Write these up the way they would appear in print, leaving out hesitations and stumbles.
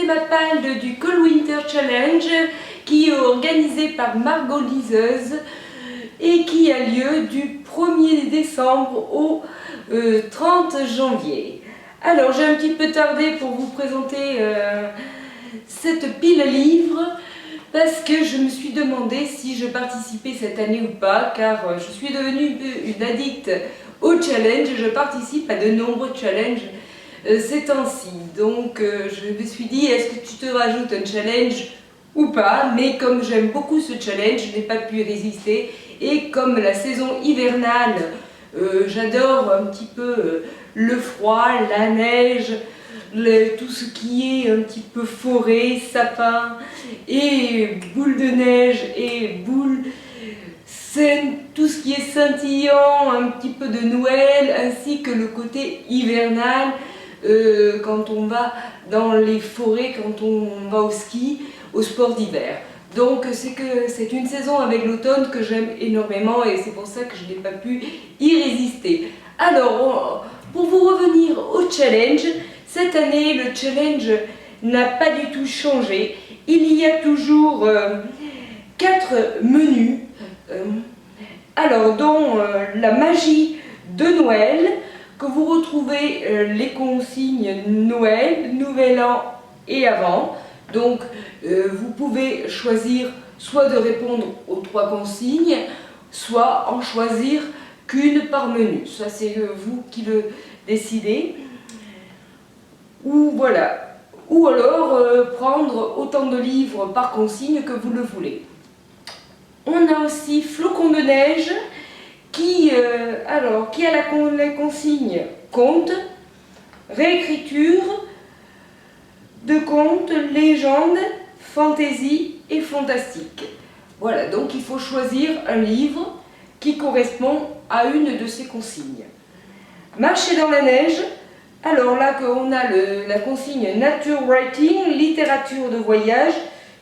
Mapalde du Cold Winter Challenge qui est organisé par Margot Liseuse et qui a lieu du 1er décembre au 30 janvier. Alors j'ai un petit peu tardé pour vous présenter cette pile à livres parce que je me suis demandé si je participais cette année ou pas, car je suis devenue une addict au challenge. Je participe à de nombreux challenges ces temps-ci. Donc je me suis dit, est-ce que tu te rajoutes un challenge ou pas? Mais comme j'aime beaucoup ce challenge, je n'ai pas pu y résister. Et comme la saison hivernale, j'adore un petit peu le froid, la neige, tout ce qui est un petit peu forêt, sapin et boules de neige et boules, tout ce qui est scintillant, un petit peu de Noël, ainsi que le côté hivernal quand on va dans les forêts, quand on va au ski, au sport d'hiver. Donc c'est une saison avec l'automne que j'aime énormément et c'est pour ça que je n'ai pas pu y résister. Alors, pour vous revenir au challenge, cette année le challenge n'a pas du tout changé. Il y a toujours 4 menus, dont la magie de Noël, que vous retrouvez les consignes Noël, Nouvel An et avant. Donc vous pouvez choisir soit de répondre aux 3 consignes, soit en choisir qu'une par menu. Ça c'est vous qui le décidez. Ou voilà. Ou alors prendre autant de livres par consigne que vous le voulez. On a aussi Flocon de neige qui a la consigne conte, réécriture de contes, légendes, fantaisie et fantastique. Voilà, donc il faut choisir un livre qui correspond à une de ces consignes. Marcher dans la neige, alors là on a la consigne Nature Writing, littérature de voyage,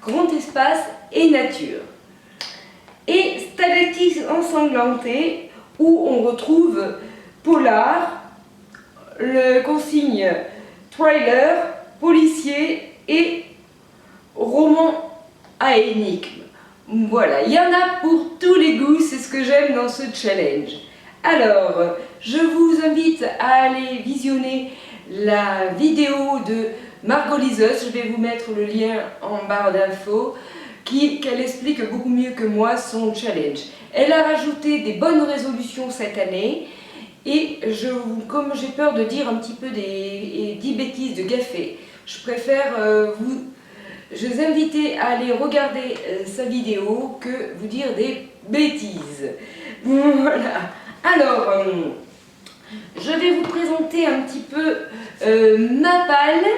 grand espace et nature. Et Stalactites ensanglantées, où on retrouve polar, le consigne trailer, policier et roman à énigme. Voilà, il y en a pour tous les goûts, c'est ce que j'aime dans ce challenge. Alors, je vous invite à aller visionner la vidéo de Margot Liseuse, je vais vous mettre le lien en barre d'infos, qu'elle explique beaucoup mieux que moi son challenge. Elle a rajouté des bonnes résolutions cette année et comme j'ai peur de dire un petit peu des 10 bêtises de gaffes, je préfère vous inviter à aller regarder sa vidéo que vous dire des bêtises. Voilà. Alors, je vais vous présenter un petit peu ma palle.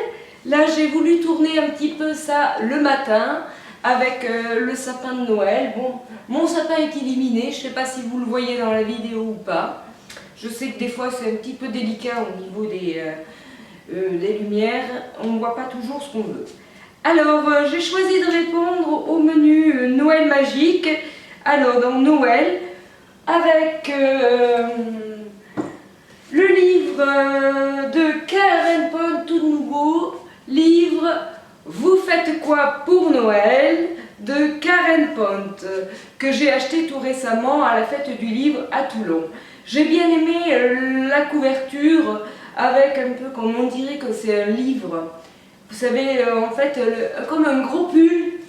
Là, j'ai voulu tourner un petit peu ça le matin avec le sapin de Noël. Bon, mon sapin est illuminé, je ne sais pas si vous le voyez dans la vidéo ou pas. Je sais que des fois c'est un petit peu délicat au niveau des lumières, on ne voit pas toujours ce qu'on veut. Alors, j'ai choisi de répondre au menu Noël magique. Alors, dans Noël, avec le livre de Karen Pond, tout nouveau, livre Vous faites quoi pour Noël de Karen Pond, que j'ai acheté tout récemment à la fête du livre à Toulon. J'ai bien aimé la couverture avec un peu comme on dirait que c'est un livre. Vous savez, en fait, comme un gros pull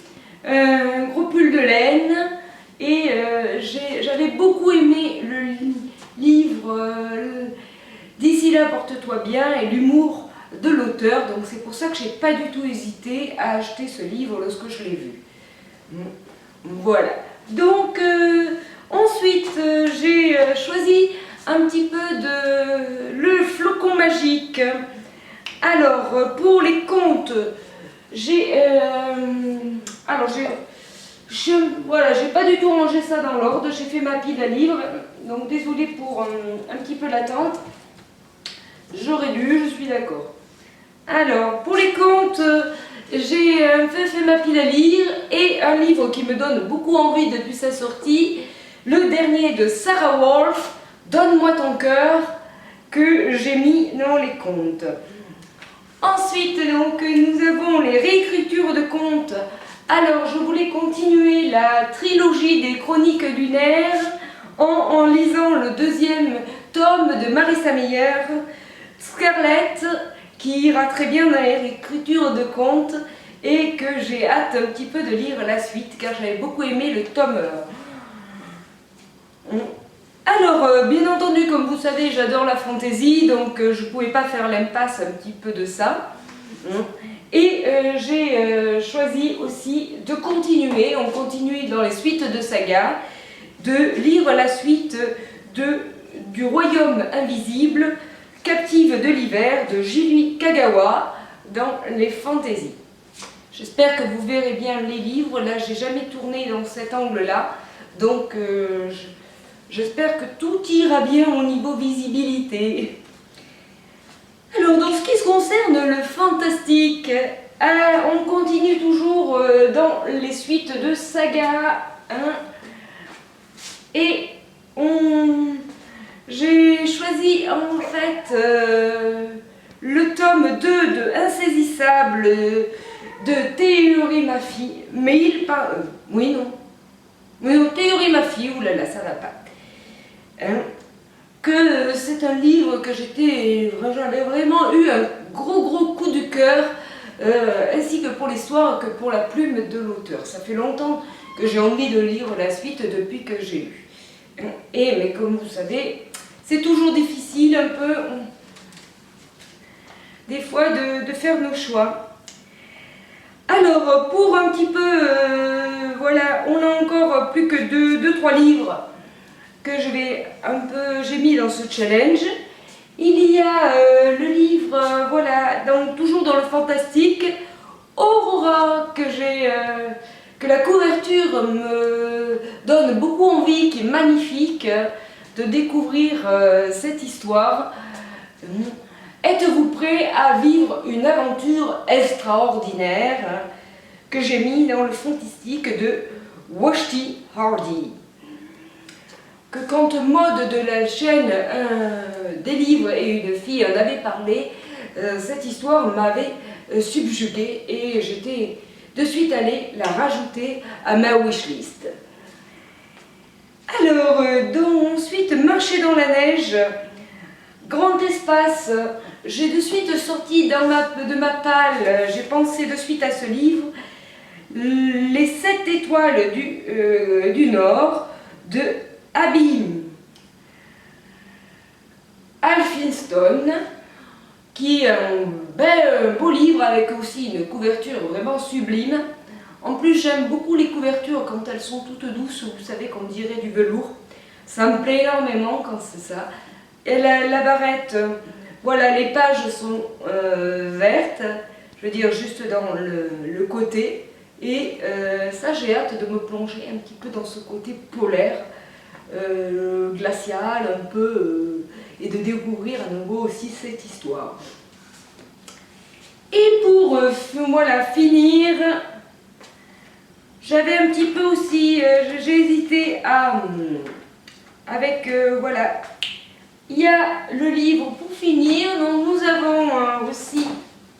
de laine. Et j'avais beaucoup aimé le livre D'ici là, porte-toi bien et l'humour de l'auteur. Donc c'est pour ça que j'ai pas du tout hésité à acheter ce livre lorsque je l'ai vu. Voilà. Donc ensuite j'ai choisi un petit peu de le flocon magique. Alors pour les contes, j'ai pas du tout rangé ça dans l'ordre. J'ai fait ma pile à livres, donc désolée pour un petit peu l'attente. J'aurais dû, je suis d'accord. Alors pour les contes, j'ai fait ma pile à lire et un livre qui me donne beaucoup envie depuis sa sortie, le dernier de Sarah Wolf, Donne-moi ton cœur, que j'ai mis dans les contes. Ensuite, donc, nous avons les réécritures de contes. Alors, je voulais continuer la trilogie des Chroniques lunaires en lisant le deuxième tome de Marissa Meyer, Scarlett, qui ira très bien dans les réécritures de contes et que j'ai hâte un petit peu de lire la suite car j'avais beaucoup aimé le tome 1. Alors, bien entendu, comme vous savez, j'adore la fantasy, donc je ne pouvais pas faire l'impasse un petit peu de ça. Et j'ai choisi aussi de continuer, on continue dans les suites de saga, de lire la suite du Royaume invisible, Captive de l'hiver, de Jiri Kagawa, dans les fantaisies. J'espère que vous verrez bien les livres, là j'ai jamais tourné dans cet angle-là, donc j'espère que tout ira bien au niveau visibilité. Alors, dans ce qui se concerne le fantastique, on continue toujours dans les suites de saga, et j'ai choisi en fait le tome 2 de Insaisissable de Théorie ma fille, mais il parle... oui, non, Théorie ma fille, oulala, ça va pas. Que c'est un livre que j'avais vraiment eu un gros coup de cœur, ainsi que pour l'histoire que pour la plume de l'auteur. Ça fait longtemps que j'ai envie de lire la suite depuis que j'ai lu. Mais comme vous savez, c'est toujours difficile un peu, des fois, de faire nos choix. Alors, pour un petit peu, voilà, on a encore plus que 2-3 livres que j'ai mis dans ce challenge. Il y a le livre, voilà, donc toujours dans le fantastique, Aurora, que la couverture me donne beaucoup envie, qui est magnifique, de découvrir cette histoire. Êtes-vous prêt à vivre une aventure extraordinaire, que j'ai mis dans le fantastique de Vashti Hardy. Que quand Maud de la chaîne des livres et une fille en avait parlé, cette histoire m'avait subjuguée et j'étais de suite allée la rajouter à ma wishlist. Alors, ensuite, Marcher dans la neige, grand espace, j'ai de suite sorti de ma palle, j'ai pensé de suite à ce livre, Les 7 étoiles du Nord, de Abby Alfinston, qui est un beau livre avec aussi une couverture vraiment sublime. En plus, j'aime beaucoup les couvertures quand elles sont toutes douces, vous savez, qu'on dirait du velours. Ça me plaît énormément quand c'est ça. Et la barrette, voilà, les pages sont vertes, je veux dire juste dans le côté. Et ça, j'ai hâte de me plonger un petit peu dans ce côté polaire, glacial un peu, et de découvrir à nouveau aussi cette histoire. Et pour voilà, finir, j'avais un petit peu aussi, j'ai hésité avec, voilà, il y a le livre pour finir, donc nous avons aussi,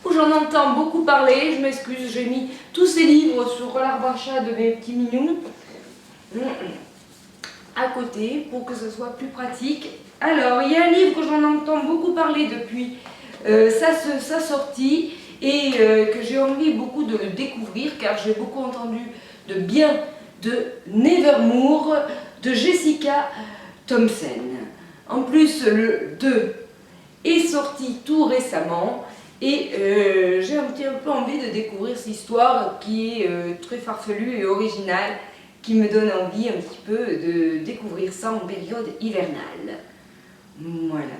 où j'en entends beaucoup parler, je m'excuse, j'ai mis tous ces livres sur l'arbre à chat de mes petits mignons à côté pour que ce soit plus pratique. Alors, il y a un livre que j'en entends beaucoup parler depuis sa sortie et que j'ai envie beaucoup de le découvrir car j'ai beaucoup entendu de bien de Nevermore de Jessica Thompson. En plus, le 2 est sorti tout récemment et j'ai un petit peu envie de découvrir cette histoire qui est très farfelue et originale, qui me donne envie un petit peu de découvrir ça en période hivernale. Voilà.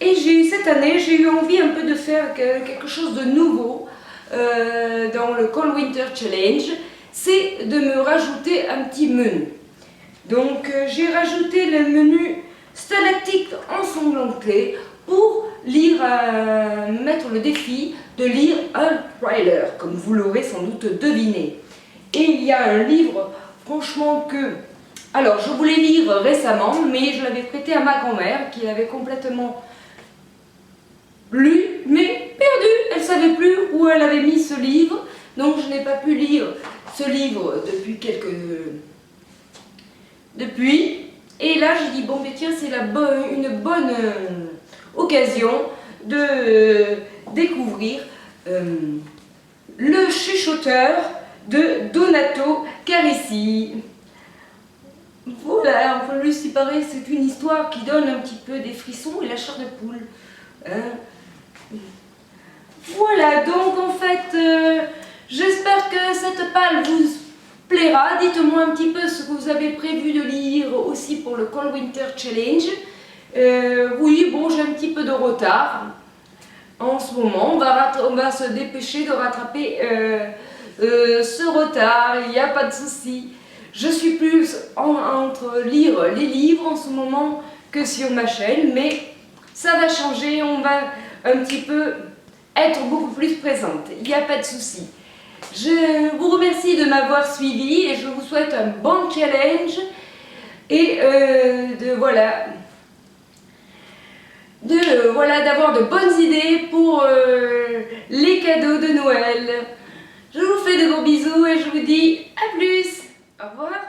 Et cette année, j'ai eu envie un peu de faire quelque chose de nouveau dans le Cold Winter Challenge, c'est de me rajouter un petit menu. Donc j'ai rajouté le menu Stalactite ensanglanté pour mettre le défi de lire un trailer, comme vous l'aurez sans doute deviné. Et il y a un livre, franchement, alors je voulais lire récemment, mais je l'avais prêté à ma grand-mère, qui l'avait complètement plus, mais perdue. Elle savait plus où elle avait mis ce livre, donc je n'ai pas pu lire ce livre depuis. Et là, j'ai dit, bon, mais tiens, c'est une bonne occasion de découvrir le chuchoteur de Donato Carisi. Voilà, enfin, lui, s'il paraît, c'est une histoire qui donne un petit peu des frissons et la chair de poule. Hein? Voilà, donc en fait, j'espère que cette palle vous plaira. Dites-moi un petit peu ce que vous avez prévu de lire aussi pour le Cold Winter Challenge. Oui, bon, j'ai un petit peu de retard en ce moment. On va se dépêcher de rattraper ce retard, il n'y a pas de souci. Je suis plus entre lire les livres en ce moment que sur ma chaîne, mais ça va changer, on va un petit peu être beaucoup plus présente, il n'y a pas de souci. Je vous remercie de m'avoir suivi et je vous souhaite un bon challenge et d'avoir de bonnes idées pour les cadeaux de Noël. Je vous fais de gros bisous et je vous dis à plus. Au revoir.